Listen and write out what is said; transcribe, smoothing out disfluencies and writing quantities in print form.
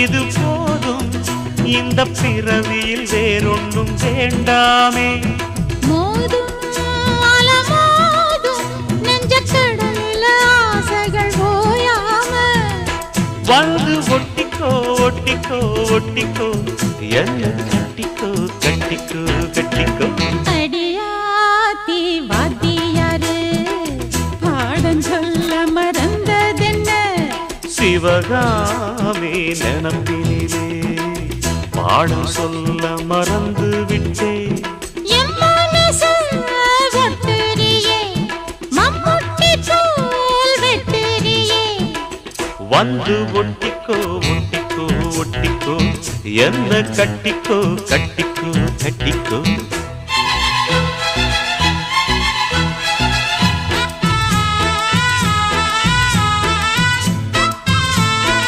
இது போதும் இந்த பிறவியில் வேறொன்றும் வேண்டாமே. மோதும் அலமோதும் நெஞ்சக்கடலில் ஆசைகள் ஓயாம வந்து ஒட்டிக்கோ ஒட்டிக்கோ ஒட்டிக்கோ என்ன கட்டிக்கோ கட்டிக்கோ கட்டிக்கோ. அடியாத்தி வாத்தியாரு பாடம் சொல்ல மறந்ததென்ன சிவகாமி நினப்பினிலே பாடம் சொல்ல மறந்து விட்டேன். என் மனசு வெட்டுறியே மம்முட்டி போல் வெட்டுறியே வந்து ஒட்டிக்கோ ஒட்டிக்கோ ஒட்டிக்கோ என்ன கட்டிக்கோ கட்டிக்கோ கட்டிக்கோ.